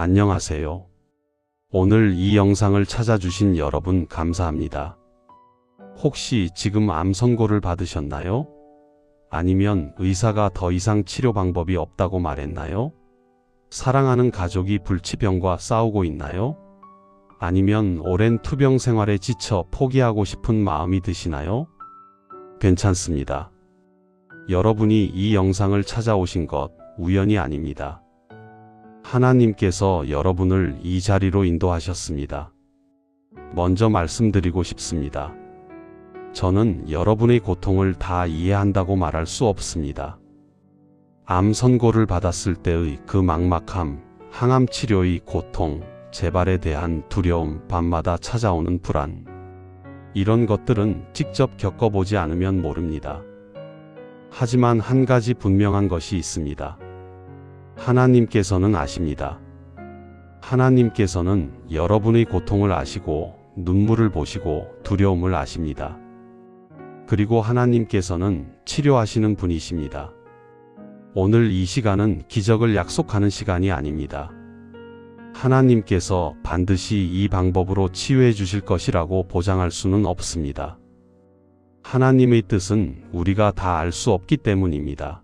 안녕하세요. 오늘 이 영상을 찾아주신 여러분 감사합니다. 혹시 지금 암 선고를 받으셨나요? 아니면 의사가 더 이상 치료 방법이 없다고 말했나요? 사랑하는 가족이 불치병과 싸우고 있나요? 아니면 오랜 투병 생활에 지쳐 포기하고 싶은 마음이 드시나요? 괜찮습니다. 여러분이 이 영상을 찾아오신 것 우연이 아닙니다. 하나님께서 여러분을 이 자리로 인도하셨습니다. 먼저 말씀드리고 싶습니다. 저는 여러분의 고통을 다 이해한다고 말할 수 없습니다. 암 선고를 받았을 때의 그 막막함, 항암 치료의 고통, 재발에 대한 두려움, 밤마다 찾아오는 불안. 이런 것들은 직접 겪어보지 않으면 모릅니다. 하지만 한 가지 분명한 것이 있습니다. 하나님께서는 아십니다. 하나님께서는 여러분의 고통을 아시고 눈물을 보시고 두려움을 아십니다. 그리고 하나님께서는 치료하시는 분이십니다. 오늘 이 시간은 기적을 약속하는 시간이 아닙니다. 하나님께서 반드시 이 방법으로 치유해 주실 것이라고 보장할 수는 없습니다. 하나님의 뜻은 우리가 다 알 수 없기 때문입니다.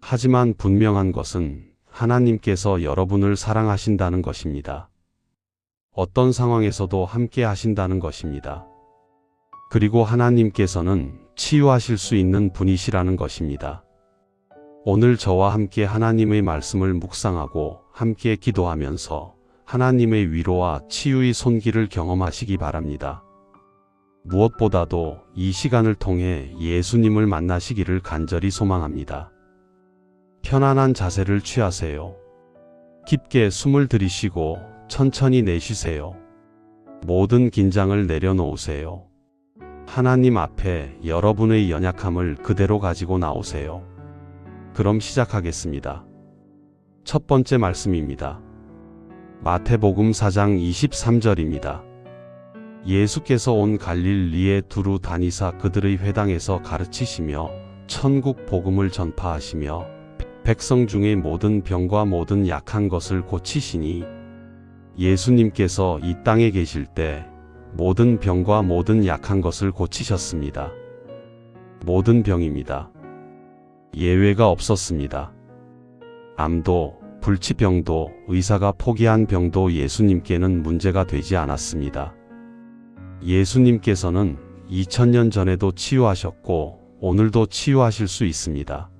하지만 분명한 것은 하나님께서 여러분을 사랑하신다는 것입니다. 어떤 상황에서도 함께 하신다는 것입니다. 그리고 하나님께서는 치유하실 수 있는 분이시라는 것입니다. 오늘 저와 함께 하나님의 말씀을 묵상하고 함께 기도하면서 하나님의 위로와 치유의 손길을 경험하시기 바랍니다. 무엇보다도 이 시간을 통해 예수님을 만나시기를 간절히 소망합니다. 편안한 자세를 취하세요. 깊게 숨을 들이쉬고 천천히 내쉬세요. 모든 긴장을 내려놓으세요. 하나님 앞에 여러분의 연약함을 그대로 가지고 나오세요. 그럼 시작하겠습니다. 첫 번째 말씀입니다. 마태복음 4장 23절입니다. 예수께서 온 갈릴리에 두루 다니사 그들의 회당에서 가르치시며 천국 복음을 전파하시며 백성 중의 모든 병과 모든 약한 것을 고치시니, 예수님께서 이 땅에 계실 때 모든 병과 모든 약한 것을 고치셨습니다. 모든 병입니다. 예외가 없었습니다. 암도, 불치병도, 의사가 포기한 병도 예수님께는 문제가 되지 않았습니다. 예수님께서는 2000년 전에도 치유하셨고 오늘도 치유하실 수 있습니다.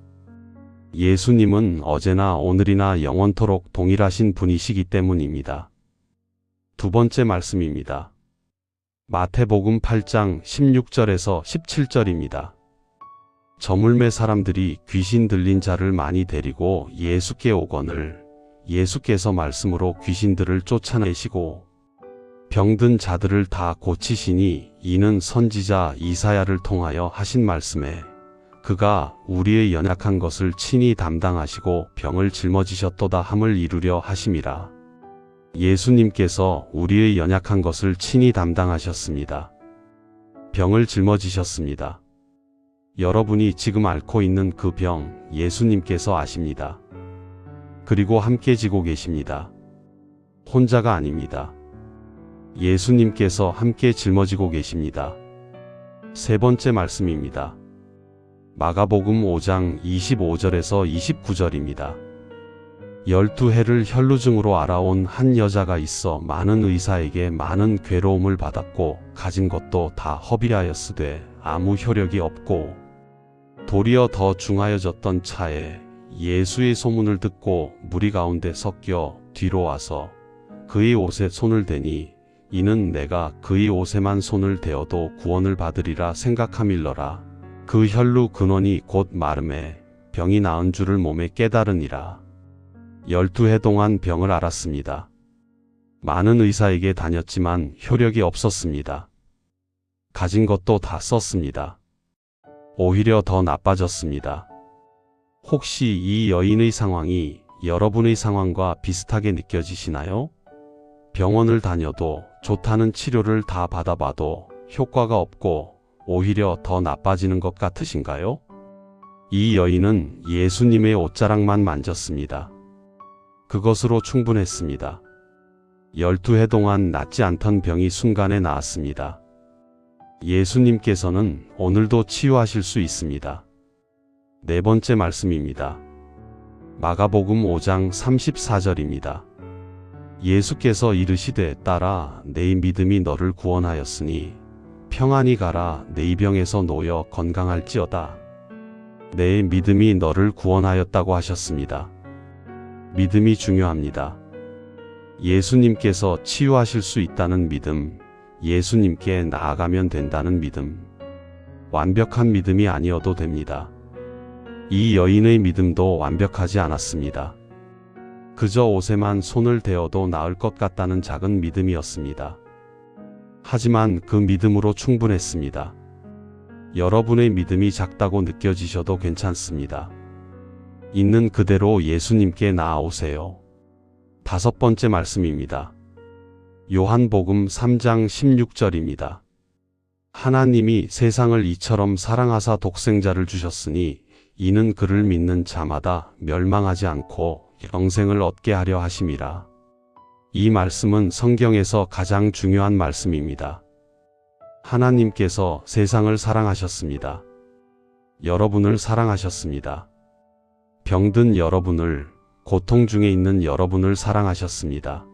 예수님은 어제나 오늘이나 영원토록 동일하신 분이시기 때문입니다. 두 번째 말씀입니다. 마태복음 8장 16절에서 17절입니다. 저물매 사람들이 귀신 들린 자를 많이 데리고 예수께 오거늘 예수께서 말씀으로 귀신들을 쫓아내시고 병든 자들을 다 고치시니, 이는 선지자 이사야를 통하여 하신 말씀에 그가 우리의 연약한 것을 친히 담당하시고 병을 짊어지셨도다 함을 이루려 하심이라. 예수님께서 우리의 연약한 것을 친히 담당하셨습니다. 병을 짊어지셨습니다. 여러분이 지금 앓고 있는 그 병 예수님께서 아십니다. 그리고 함께 지고 계십니다. 혼자가 아닙니다. 예수님께서 함께 짊어지고 계십니다. 세 번째 말씀입니다. 마가복음 5장 25절에서 29절입니다. 12해를 혈루증으로 알아온 한 여자가 있어 많은 의사에게 많은 괴로움을 받았고 가진 것도 다 허비하였으되 아무 효력이 없고 도리어 더 중하여졌던 차에 예수의 소문을 듣고 무리 가운데 섞여 뒤로 와서 그의 옷에 손을 대니, 이는 내가 그의 옷에만 손을 대어도 구원을 받으리라 생각함일러라. 그 혈루 근원이 곧 마름에 병이 나은 줄을 몸에 깨달으니라. 12해 동안 병을 앓았습니다. 많은 의사에게 다녔지만 효력이 없었습니다. 가진 것도 다 썼습니다. 오히려 더 나빠졌습니다. 혹시 이 여인의 상황이 여러분의 상황과 비슷하게 느껴지시나요? 병원을 다녀도 좋다는 치료를 다 받아봐도 효과가 없고 오히려 더 나빠지는 것 같으신가요? 이 여인은 예수님의 옷자락만 만졌습니다. 그것으로 충분했습니다. 12해 동안 낫지 않던 병이 순간에 나았습니다. 예수님께서는 오늘도 치유하실 수 있습니다. 네 번째 말씀입니다. 마가복음 5장 34절입니다. 예수께서 이르시되 딸아 내 믿음이 너를 구원하였으니 평안히 가라 내 병에서 놓여 건강할지어다. 내 믿음이 너를 구원하였다고 하셨습니다. 믿음이 중요합니다. 예수님께서 치유하실 수 있다는 믿음, 예수님께 나아가면 된다는 믿음, 완벽한 믿음이 아니어도 됩니다. 이 여인의 믿음도 완벽하지 않았습니다. 그저 옷에만 손을 대어도 나을 것 같다는 작은 믿음이었습니다. 하지만 그 믿음으로 충분했습니다. 여러분의 믿음이 작다고 느껴지셔도 괜찮습니다. 있는 그대로 예수님께 나아오세요. 다섯 번째 말씀입니다. 요한복음 3장 16절입니다. 하나님이 세상을 이처럼 사랑하사 독생자를 주셨으니 이는 그를 믿는 자마다 멸망하지 않고 영생을 얻게 하려 하심이라. 이 말씀은 성경에서 가장 중요한 말씀입니다. 하나님께서 세상을 사랑하셨습니다. 여러분을 사랑하셨습니다. 병든 여러분을, 고통 중에 있는 여러분을 사랑하셨습니다.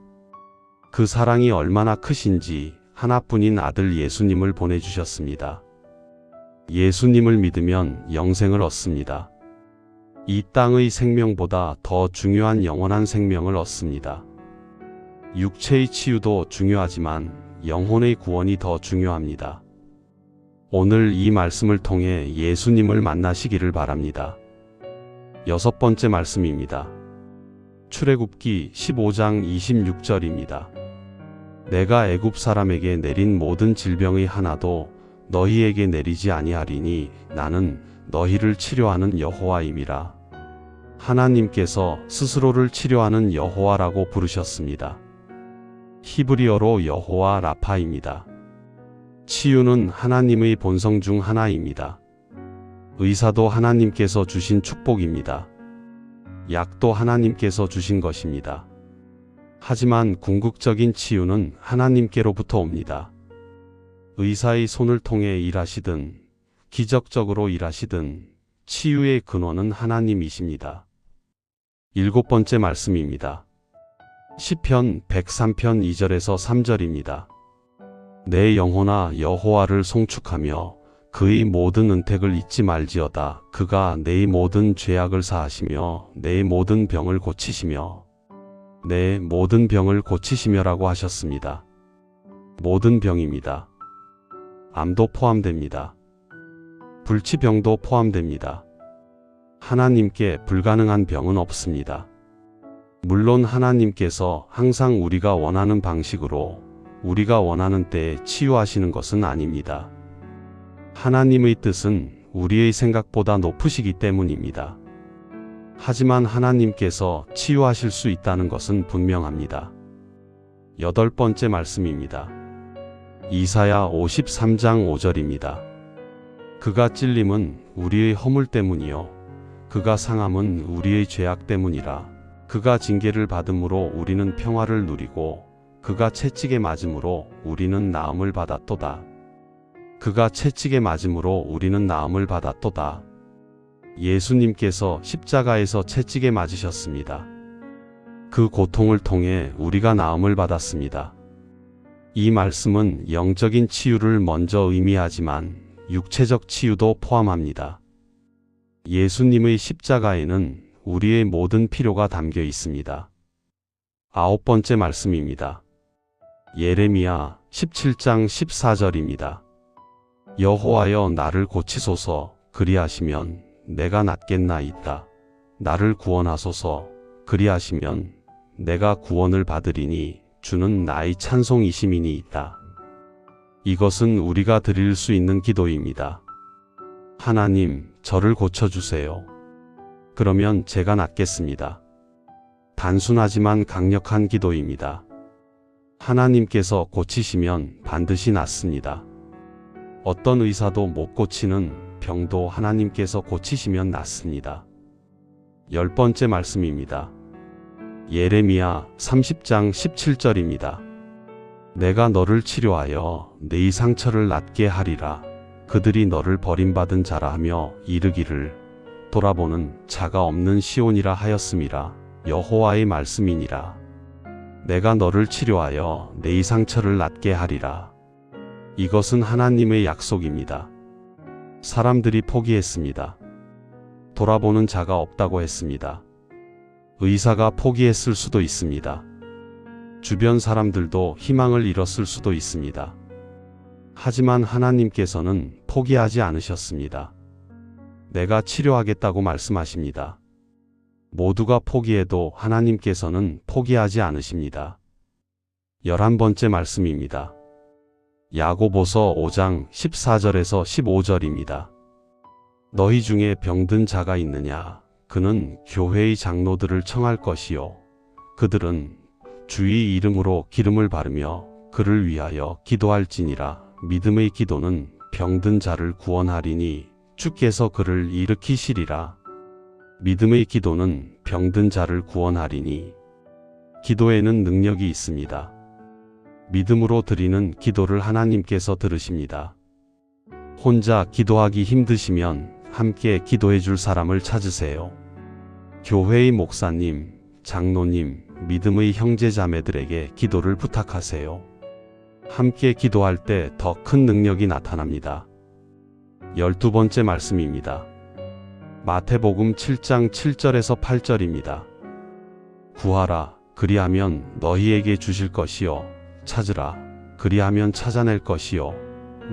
그 사랑이 얼마나 크신지 하나뿐인 아들 예수님을 보내주셨습니다. 예수님을 믿으면 영생을 얻습니다. 이 땅의 생명보다 더 중요한 영원한 생명을 얻습니다. 육체의 치유도 중요하지만 영혼의 구원이 더 중요합니다. 오늘 이 말씀을 통해 예수님을 만나시기를 바랍니다. 여섯 번째 말씀입니다. 출애굽기 15장 26절입니다. 내가 애굽 사람에게 내린 모든 질병의 하나도 너희에게 내리지 아니하리니 나는 너희를 치료하는 여호와임이라. 하나님께서 스스로를 치료하는 여호와라고 부르셨습니다. 히브리어로 여호와 라파입니다. 치유는 하나님의 본성 중 하나입니다. 의사도 하나님께서 주신 축복입니다. 약도 하나님께서 주신 것입니다. 하지만 궁극적인 치유는 하나님께로부터 옵니다. 의사의 손을 통해 일하시든 기적적으로 일하시든 치유의 근원은 하나님이십니다. 일곱 번째 말씀입니다. 시편 103편 2절에서 3절입니다. 내 영혼아 여호와를 송축하며 그의 모든 은택을 잊지 말지어다. 그가 내 모든 죄악을 사하시며 내 모든 병을 고치시며 내 모든 병을 고치시며라고 하셨습니다. 모든 병입니다. 암도 포함됩니다. 불치병도 포함됩니다. 하나님께 불가능한 병은 없습니다. 물론 하나님께서 항상 우리가 원하는 방식으로 우리가 원하는 때에 치유하시는 것은 아닙니다. 하나님의 뜻은 우리의 생각보다 높으시기 때문입니다. 하지만 하나님께서 치유하실 수 있다는 것은 분명합니다. 여덟 번째 말씀입니다. 이사야 53장 5절입니다. 그가 찔림은 우리의 허물 때문이요 그가 상함은 우리의 죄악 때문이라. 그가 징계를 받음으로 우리는 평화를 누리고 그가 채찍에 맞음으로 우리는 나음을 받았도다. 그가 채찍에 맞음으로 우리는 나음을 받았도다. 예수님께서 십자가에서 채찍에 맞으셨습니다. 그 고통을 통해 우리가 나음을 받았습니다. 이 말씀은 영적인 치유를 먼저 의미하지만 육체적 치유도 포함합니다. 예수님의 십자가에는 우리의 모든 필요가 담겨 있습니다. 아홉 번째 말씀입니다. 예레미야 17장 14절입니다. 여호와여 나를 고치소서 그리하시면 내가 낫겠나이다. 나를 구원하소서 그리하시면 내가 구원을 받으리니 주는 나의 찬송이심이니이다. 이것은 우리가 드릴 수 있는 기도입니다. 하나님, 저를 고쳐주세요. 그러면 제가 낫겠습니다. 단순하지만 강력한 기도입니다. 하나님께서 고치시면 반드시 낫습니다. 어떤 의사도 못 고치는 병도 하나님께서 고치시면 낫습니다. 열 번째 말씀입니다. 예레미야 30장 17절입니다. 내가 너를 치료하여 네 상처를 낫게 하리라. 그들이 너를 버림받은 자라 하며 이르기를 돌아보는 자가 없는 시온이라 하였음이라. 여호와의 말씀이니라. 내가 너를 치료하여 네 상처를 낫게 하리라. 이것은 하나님의 약속입니다. 사람들이 포기했습니다. 돌아보는 자가 없다고 했습니다. 의사가 포기했을 수도 있습니다. 주변 사람들도 희망을 잃었을 수도 있습니다. 하지만 하나님께서는 포기하지 않으셨습니다. 내가 치료하겠다고 말씀하십니다. 모두가 포기해도 하나님께서는 포기하지 않으십니다. 11번째 말씀입니다. 야고보서 5장 14절에서 15절입니다. 너희 중에 병든 자가 있느냐? 그는 교회의 장로들을 청할 것이요. 그들은 주의 이름으로 기름을 바르며 그를 위하여 기도할지니라. 믿음의 기도는 병든 자를 구원하리니 주께서 그를 일으키시리라. 믿음의 기도는 병든 자를 구원하리니 기도에는 능력이 있습니다. 믿음으로 드리는 기도를 하나님께서 들으십니다. 혼자 기도하기 힘드시면 함께 기도해 줄 사람을 찾으세요. 교회의 목사님, 장로님, 믿음의 형제자매들에게 기도를 부탁하세요. 함께 기도할 때 더 큰 능력이 나타납니다. 12번째 말씀입니다. 마태복음 7장 7절에서 8절입니다. 구하라, 그리하면 너희에게 주실 것이요. 찾으라, 그리하면 찾아낼 것이요.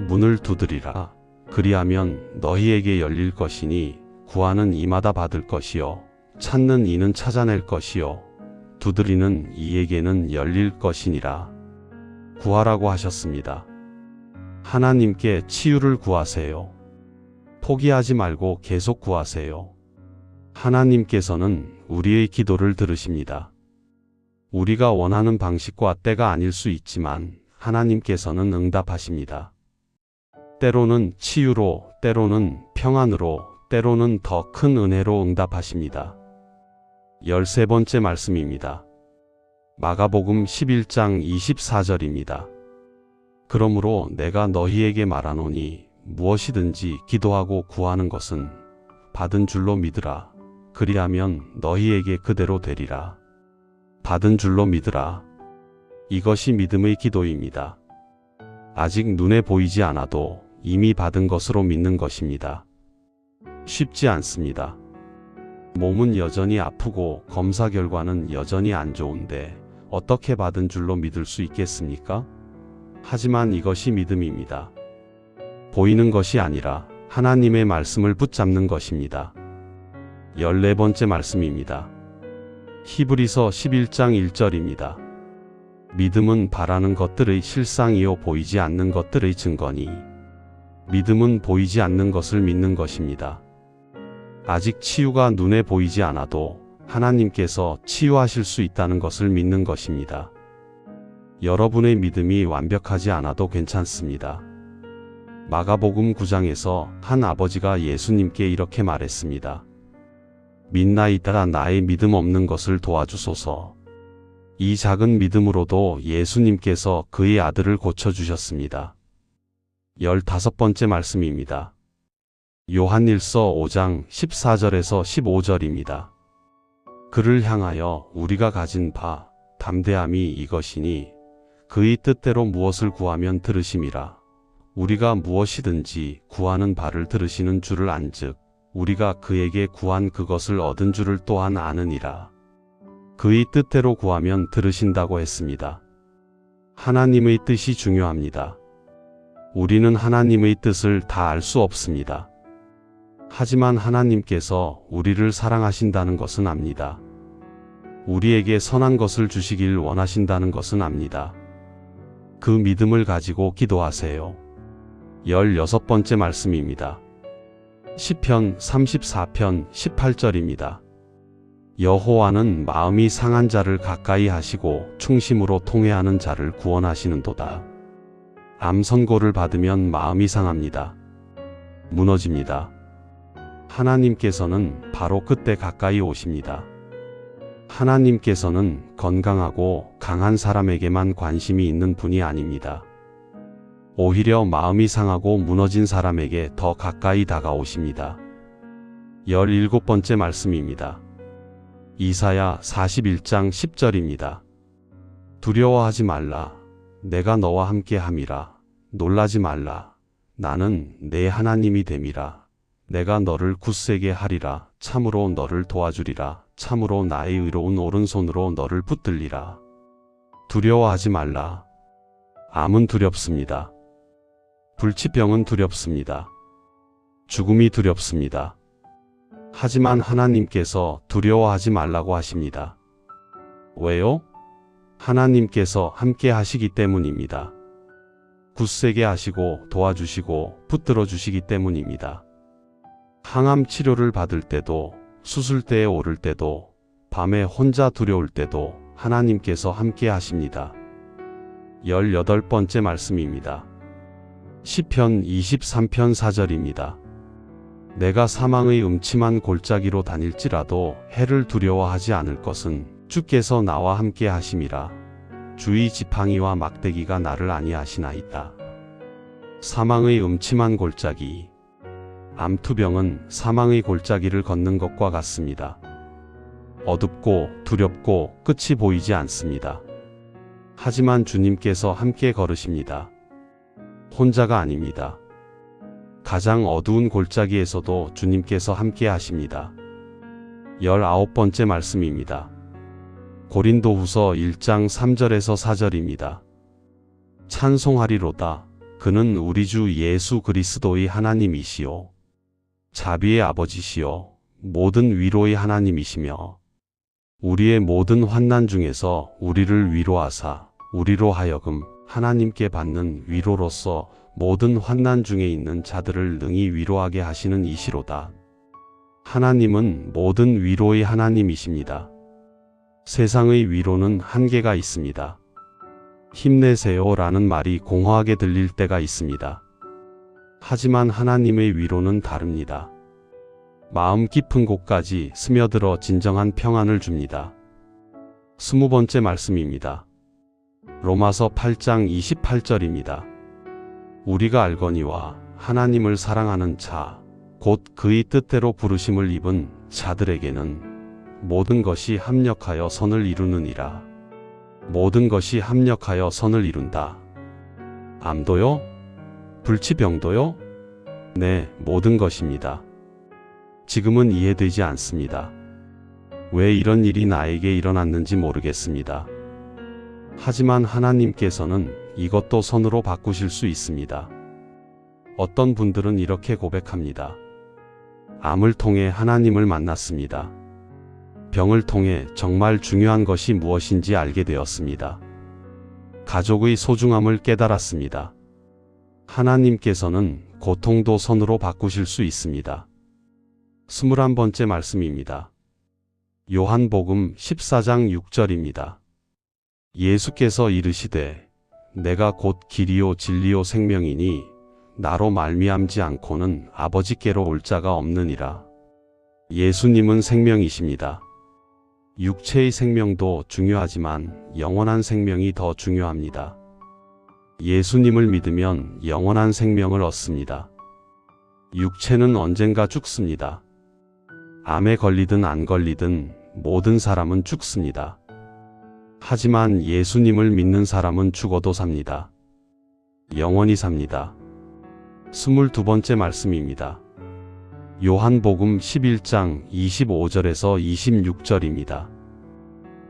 문을 두드리라, 그리하면 너희에게 열릴 것이니 구하는 이마다 받을 것이요. 찾는 이는 찾아낼 것이요. 두드리는 이에게는 열릴 것이니라. 구하라고 하셨습니다. 하나님께 치유를 구하세요. 포기하지 말고 계속 구하세요. 하나님께서는 우리의 기도를 들으십니다. 우리가 원하는 방식과 때가 아닐 수 있지만 하나님께서는 응답하십니다. 때로는 치유로, 때로는 평안으로, 때로는 더 큰 은혜로 응답하십니다. 13번째 말씀입니다. 마가복음 11장 24절입니다. 그러므로 내가 너희에게 말하노니 무엇이든지 기도하고 구하는 것은 받은 줄로 믿으라. 그리하면 너희에게 그대로 되리라. 받은 줄로 믿으라. 이것이 믿음의 기도입니다. 아직 눈에 보이지 않아도 이미 받은 것으로 믿는 것입니다. 쉽지 않습니다. 몸은 여전히 아프고 검사 결과는 여전히 안 좋은데 어떻게 받은 줄로 믿을 수 있겠습니까? 하지만 이것이 믿음입니다. 보이는 것이 아니라 하나님의 말씀을 붙잡는 것입니다. 14번째 말씀입니다. 히브리서 11장 1절입니다. 믿음은 바라는 것들의 실상이요 보이지 않는 것들의 증거니 믿음은 보이지 않는 것을 믿는 것입니다. 아직 치유가 눈에 보이지 않아도 하나님께서 치유하실 수 있다는 것을 믿는 것입니다. 여러분의 믿음이 완벽하지 않아도 괜찮습니다. 마가복음 9장에서 한 아버지가 예수님께 이렇게 말했습니다. 믿나이다. 나의 믿음 없는 것을 도와주소서. 이 작은 믿음으로도 예수님께서 그의 아들을 고쳐주셨습니다. 15번째 말씀입니다. 요한일서 5장 14절에서 15절입니다. 그를 향하여 우리가 가진 바 담대함이 이것이니 그의 뜻대로 무엇을 구하면 들으심이라. 우리가 무엇이든지 구하는 바를 들으시는 줄을 안즉 우리가 그에게 구한 그것을 얻은 줄을 또한 아느니라. 그의 뜻대로 구하면 들으신다고 했습니다. 하나님의 뜻이 중요합니다. 우리는 하나님의 뜻을 다 알 수 없습니다. 하지만 하나님께서 우리를 사랑하신다는 것은 압니다. 우리에게 선한 것을 주시길 원하신다는 것은 압니다. 그 믿음을 가지고 기도하세요. 16번째 말씀입니다. 시편 34편 18절입니다. 여호와는 마음이 상한 자를 가까이 하시고 충심으로 통회하는 자를 구원하시는도다. 암 선고를 받으면 마음이 상합니다. 무너집니다. 하나님께서는 바로 그때 가까이 오십니다. 하나님께서는 건강하고 강한 사람에게만 관심이 있는 분이 아닙니다. 오히려 마음이 상하고 무너진 사람에게 더 가까이 다가오십니다. 17번째 말씀입니다. 이사야 41장 10절입니다. 두려워하지 말라. 내가 너와 함께 함이라. 놀라지 말라. 나는 내 하나님이 됨이라. 내가 너를 굳세게 하리라. 참으로 너를 도와주리라. 참으로 나의 의로운 오른손으로 너를 붙들리라. 두려워하지 말라. 암은 두렵습니다. 불치병은 두렵습니다. 죽음이 두렵습니다. 하지만 하나님께서 두려워하지 말라고 하십니다. 왜요? 하나님께서 함께 하시기 때문입니다. 굳세게 하시고 도와주시고 붙들어 주시기 때문입니다. 항암 치료를 받을 때도, 수술대에 오를 때도, 밤에 혼자 두려울 때도 하나님께서 함께 하십니다. 18번째 말씀입니다. 시편 23편 4절입니다. 내가 사망의 음침한 골짜기로 다닐지라도 해를 두려워하지 않을 것은 주께서 나와 함께 하심이라. 주의 지팡이와 막대기가 나를 안위하시나이다. 사망의 음침한 골짜기. 암투병은 사망의 골짜기를 걷는 것과 같습니다. 어둡고 두렵고 끝이 보이지 않습니다. 하지만 주님께서 함께 걸으십니다. 혼자가 아닙니다. 가장 어두운 골짜기에서도 주님께서 함께 하십니다. 19번째 말씀입니다. 고린도후서 1장 3절에서 4절입니다. 찬송하리로다. 그는 우리 주 예수 그리스도의 하나님이시요 자비의 아버지시요 모든 위로의 하나님이시며 우리의 모든 환난 중에서 우리를 위로하사 우리로 하여금 하나님께 받는 위로로서 모든 환난 중에 있는 자들을 능히 위로하게 하시는 이시로다. 하나님은 모든 위로의 하나님이십니다. 세상의 위로는 한계가 있습니다. 힘내세요 라는 말이 공허하게 들릴 때가 있습니다. 하지만 하나님의 위로는 다릅니다. 마음 깊은 곳까지 스며들어 진정한 평안을 줍니다. 20번째 말씀입니다. 로마서 8장 28절입니다. 우리가 알거니와 하나님을 사랑하는 자, 곧 그의 뜻대로 부르심을 입은 자들에게는 모든 것이 합력하여 선을 이루느니라. 모든 것이 합력하여 선을 이룬다. 암도요? 불치병도요? 네, 모든 것입니다. 지금은 이해되지 않습니다. 왜 이런 일이 나에게 일어났는지 모르겠습니다. 하지만 하나님께서는 이것도 선으로 바꾸실 수 있습니다. 어떤 분들은 이렇게 고백합니다. 암을 통해 하나님을 만났습니다. 병을 통해 정말 중요한 것이 무엇인지 알게 되었습니다. 가족의 소중함을 깨달았습니다. 하나님께서는 고통도 선으로 바꾸실 수 있습니다. 21번째 말씀입니다. 요한복음 14장 6절입니다. 예수께서 이르시되 내가 곧 길이요 진리요 생명이니 나로 말미암지 않고는 아버지께로 올 자가 없느니라. 예수님은 생명이십니다. 육체의 생명도 중요하지만 영원한 생명이 더 중요합니다. 예수님을 믿으면 영원한 생명을 얻습니다. 육체는 언젠가 죽습니다. 암에 걸리든 안 걸리든 모든 사람은 죽습니다. 하지만 예수님을 믿는 사람은 죽어도 삽니다. 영원히 삽니다. 22번째 말씀입니다. 요한복음 11장 25절에서 26절입니다.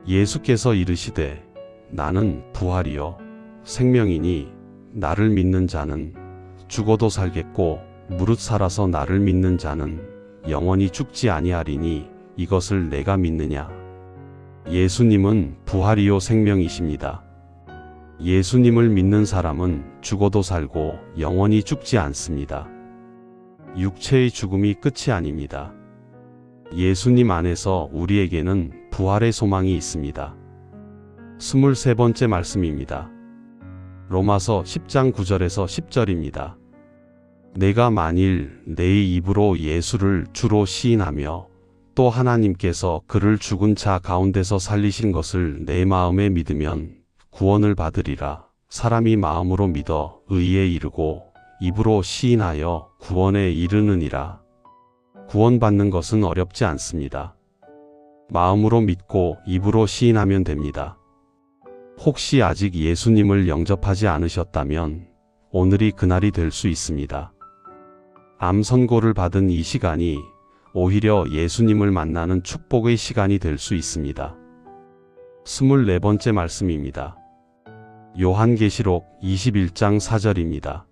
예수께서 이르시되 나는 부활이요 생명이니 나를 믿는 자는 죽어도 살겠고 무릇 살아서 나를 믿는 자는 영원히 죽지 아니하리니 이것을 내가 믿느냐. 예수님은 부활이요 생명이십니다. 예수님을 믿는 사람은 죽어도 살고 영원히 죽지 않습니다. 육체의 죽음이 끝이 아닙니다. 예수님 안에서 우리에게는 부활의 소망이 있습니다. 23번째 말씀입니다. 로마서 10장 9절에서 10절입니다. 내가 만일 내 입으로 예수를 주로 시인하며 또 하나님께서 그를 죽은 자 가운데서 살리신 것을 내 마음에 믿으면 구원을 받으리라. 사람이 마음으로 믿어 의에 이르고 입으로 시인하여 구원에 이르느니라. 구원받는 것은 어렵지 않습니다. 마음으로 믿고 입으로 시인하면 됩니다. 혹시 아직 예수님을 영접하지 않으셨다면 오늘이 그날이 될 수 있습니다. 암 선고를 받은 이 시간이 오히려 예수님을 만나는 축복의 시간이 될 수 있습니다. 24번째 말씀입니다. 요한계시록 21장 4절입니다.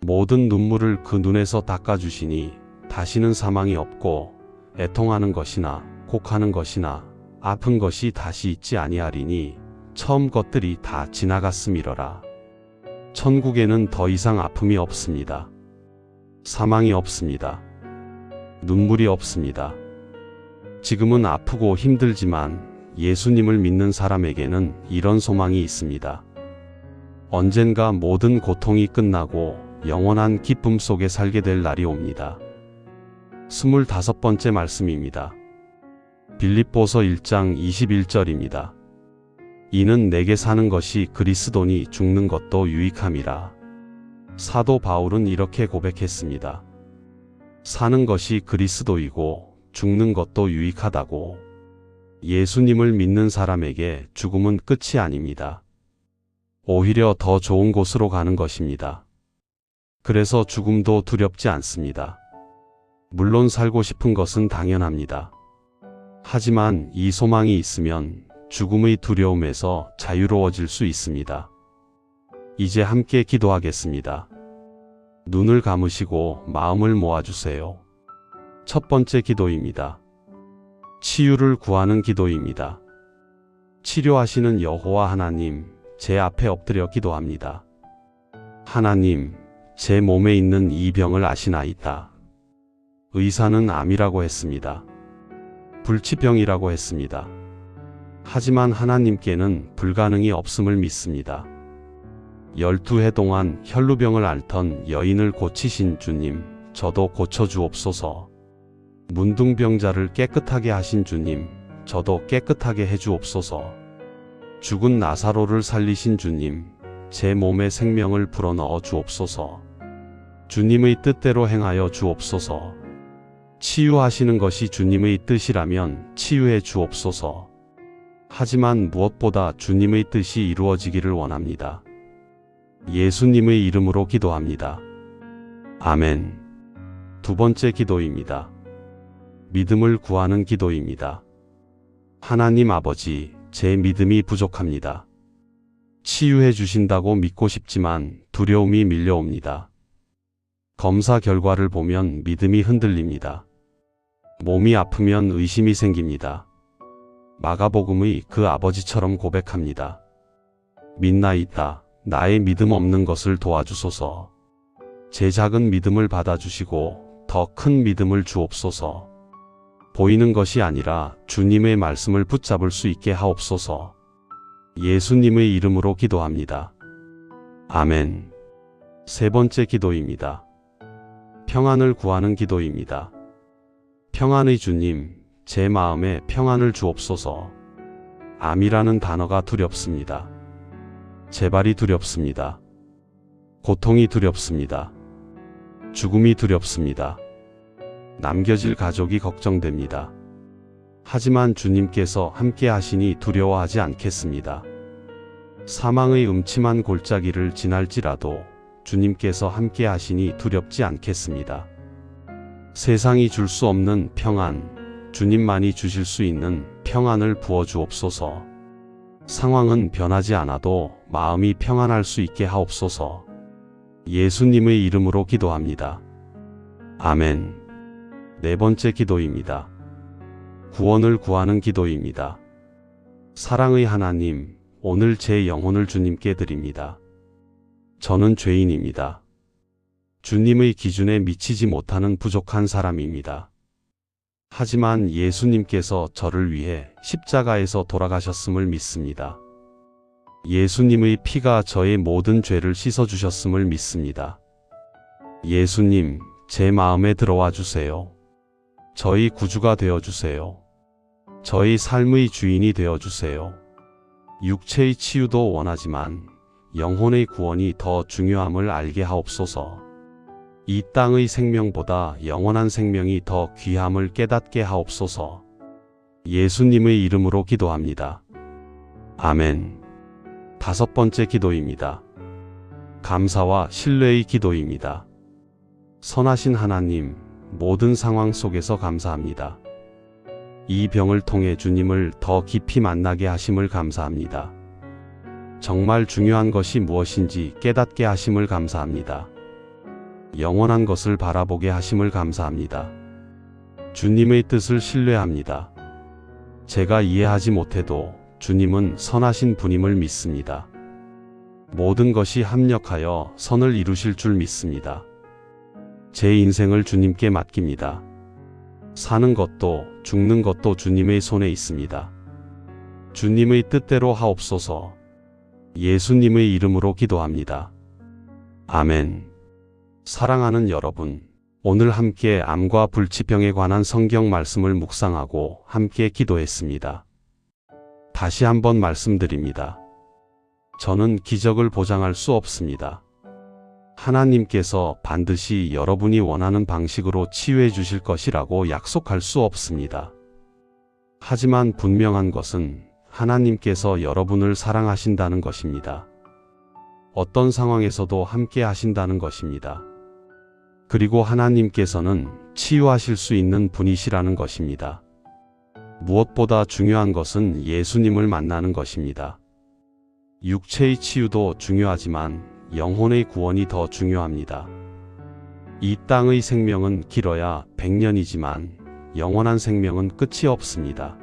모든 눈물을 그 눈에서 닦아주시니 다시는 사망이 없고 애통하는 것이나 곡하는 것이나 아픈 것이 다시 있지 아니하리니 처음 것들이 다 지나갔음이러라. 천국에는 더 이상 아픔이 없습니다. 사망이 없습니다. 눈물이 없습니다. 지금은 아프고 힘들지만 예수님을 믿는 사람에게는 이런 소망이 있습니다. 언젠가 모든 고통이 끝나고 영원한 기쁨 속에 살게 될 날이 옵니다. 25번째 말씀입니다. 빌립보서 1장 21절입니다. 이는 내게 사는 것이 그리스도니 죽는 것도 유익함이라. 사도 바울은 이렇게 고백했습니다. 사는 것이 그리스도이고 죽는 것도 유익하다고. 예수님을 믿는 사람에게 죽음은 끝이 아닙니다. 오히려 더 좋은 곳으로 가는 것입니다. 그래서 죽음도 두렵지 않습니다. 물론 살고 싶은 것은 당연합니다. 하지만 이 소망이 있으면 죽음의 두려움에서 자유로워질 수 있습니다. 이제 함께 기도하겠습니다. 눈을 감으시고 마음을 모아주세요. 첫 번째 기도입니다. 치유를 구하는 기도입니다. 치료하시는 여호와 하나님, 제 앞에 엎드려 기도합니다. 하나님, 제 몸에 있는 이 병을 아시나이다. 의사는 암이라고 했습니다. 불치병이라고 했습니다. 하지만 하나님께는 불가능이 없음을 믿습니다. 12해 동안 혈루병을 앓던 여인을 고치신 주님, 저도 고쳐주옵소서. 문둥병자를 깨끗하게 하신 주님, 저도 깨끗하게 해주옵소서. 죽은 나사로를 살리신 주님, 제 몸에 생명을 불어넣어 주옵소서. 주님의 뜻대로 행하여 주옵소서. 치유하시는 것이 주님의 뜻이라면 치유해 주옵소서. 하지만 무엇보다 주님의 뜻이 이루어지기를 원합니다. 예수님의 이름으로 기도합니다. 아멘. 두 번째 기도입니다. 믿음을 구하는 기도입니다. 하나님 아버지, 제 믿음이 부족합니다. 치유해 주신다고 믿고 싶지만 두려움이 밀려옵니다. 검사 결과를 보면 믿음이 흔들립니다. 몸이 아프면 의심이 생깁니다. 마가복음의 그 아버지처럼 고백합니다. 믿나이다. 나의 믿음 없는 것을 도와주소서. 제 작은 믿음을 받아주시고 더 큰 믿음을 주옵소서. 보이는 것이 아니라 주님의 말씀을 붙잡을 수 있게 하옵소서. 예수님의 이름으로 기도합니다. 아멘. 세 번째 기도입니다. 평안을 구하는 기도입니다. 평안의 주님, 제 마음에 평안을 주옵소서. 암이라는 단어가 두렵습니다. 재발이 두렵습니다. 고통이 두렵습니다. 죽음이 두렵습니다. 남겨질 가족이 걱정됩니다. 하지만 주님께서 함께 하시니 두려워하지 않겠습니다. 사망의 음침한 골짜기를 지날지라도 주님께서 함께 하시니 두렵지 않겠습니다. 세상이 줄 수 없는 평안, 주님만이 주실 수 있는 평안을 부어주옵소서. 상황은 변하지 않아도 마음이 평안할 수 있게 하옵소서. 예수님의 이름으로 기도합니다. 아멘. 네 번째 기도입니다. 구원을 구하는 기도입니다. 사랑의 하나님, 오늘 제 영혼을 주님께 드립니다. 저는 죄인입니다. 주님의 기준에 미치지 못하는 부족한 사람입니다. 하지만 예수님께서 저를 위해 십자가에서 돌아가셨음을 믿습니다. 예수님의 피가 저의 모든 죄를 씻어주셨음을 믿습니다. 예수님, 제 마음에 들어와 주세요. 저희 구주가 되어주세요. 저희 삶의 주인이 되어주세요. 육체의 치유도 원하지만 영혼의 구원이 더 중요함을 알게 하옵소서. 이 땅의 생명보다 영원한 생명이 더 귀함을 깨닫게 하옵소서. 예수님의 이름으로 기도합니다. 아멘. 5번째 기도입니다. 감사와 신뢰의 기도입니다. 선하신 하나님, 모든 상황 속에서 감사합니다. 이 병을 통해 주님을 더 깊이 만나게 하심을 감사합니다. 정말 중요한 것이 무엇인지 깨닫게 하심을 감사합니다. 영원한 것을 바라보게 하심을 감사합니다. 주님의 뜻을 신뢰합니다. 제가 이해하지 못해도 주님은 선하신 분임을 믿습니다. 모든 것이 합력하여 선을 이루실 줄 믿습니다. 제 인생을 주님께 맡깁니다. 사는 것도 죽는 것도 주님의 손에 있습니다. 주님의 뜻대로 하옵소서. 예수님의 이름으로 기도합니다. 아멘. 사랑하는 여러분, 오늘 함께 암과 불치병에 관한 성경 말씀을 묵상하고 함께 기도했습니다. 다시 한번 말씀드립니다. 저는 기적을 보장할 수 없습니다. 하나님께서 반드시 여러분이 원하는 방식으로 치유해 주실 것이라고 약속할 수 없습니다. 하지만 분명한 것은 하나님께서 여러분을 사랑하신다는 것입니다. 어떤 상황에서도 함께 하신다는 것입니다. 그리고 하나님께서는 치유하실 수 있는 분이시라는 것입니다. 무엇보다 중요한 것은 예수님을 만나는 것입니다. 육체의 치유도 중요하지만 영혼의 구원이 더 중요합니다. 이 땅의 생명은 길어야 100년이지만 영원한 생명은 끝이 없습니다.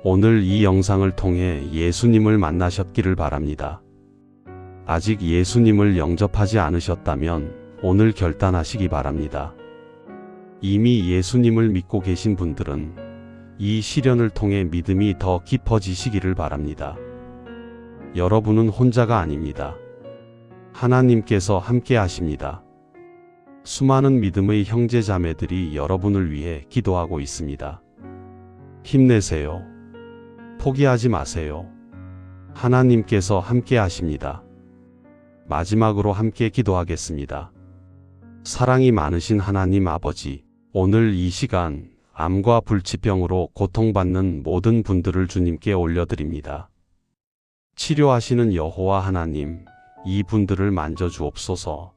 오늘 이 영상을 통해 예수님을 만나셨기를 바랍니다. 아직 예수님을 영접하지 않으셨다면 오늘 결단하시기 바랍니다. 이미 예수님을 믿고 계신 분들은 이 시련을 통해 믿음이 더 깊어지시기를 바랍니다. 여러분은 혼자가 아닙니다. 하나님께서 함께 하십니다. 수많은 믿음의 형제 자매들이 여러분을 위해 기도하고 있습니다. 힘내세요. 포기하지 마세요. 하나님께서 함께 하십니다. 마지막으로 함께 기도하겠습니다. 사랑이 많으신 하나님 아버지, 오늘 이 시간 암과 불치병으로 고통받는 모든 분들을 주님께 올려드립니다. 치료하시는 여호와 하나님, 이 분들을 만져주옵소서.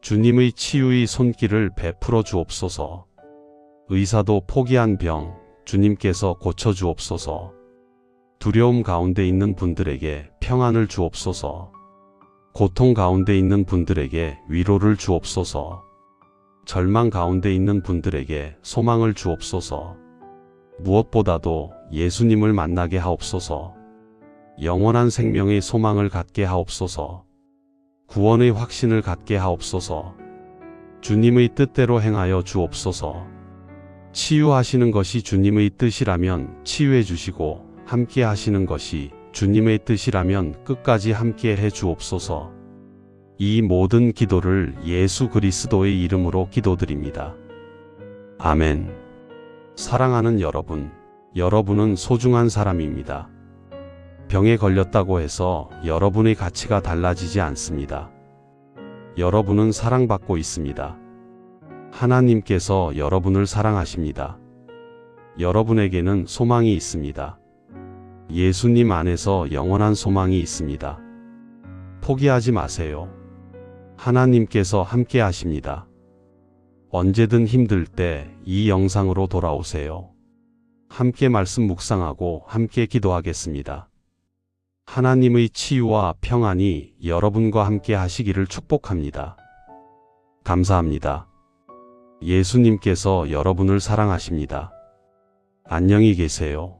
주님의 치유의 손길을 베풀어 주옵소서. 의사도 포기한 병, 주님께서 고쳐주옵소서. 두려움 가운데 있는 분들에게 평안을 주옵소서. 고통 가운데 있는 분들에게 위로를 주옵소서. 절망 가운데 있는 분들에게 소망을 주옵소서. 무엇보다도 예수님을 만나게 하옵소서. 영원한 생명의 소망을 갖게 하옵소서. 구원의 확신을 갖게 하옵소서. 주님의 뜻대로 행하여 주옵소서. 치유하시는 것이 주님의 뜻이라면 치유해 주시고, 함께 하시는 것이 주님의 뜻이라면 끝까지 함께 해 주옵소서. 이 모든 기도를 예수 그리스도의 이름으로 기도드립니다. 아멘. 사랑하는 여러분, 여러분은 소중한 사람입니다. 병에 걸렸다고 해서 여러분의 가치가 달라지지 않습니다. 여러분은 사랑받고 있습니다. 하나님께서 여러분을 사랑하십니다. 여러분에게는 소망이 있습니다. 예수님 안에서 영원한 소망이 있습니다. 포기하지 마세요. 하나님께서 함께 하십니다. 언제든 힘들 때 이 영상으로 돌아오세요. 함께 말씀 묵상하고 함께 기도하겠습니다. 하나님의 치유와 평안이 여러분과 함께 하시기를 축복합니다. 감사합니다. 예수님께서 여러분을 사랑하십니다. 안녕히 계세요.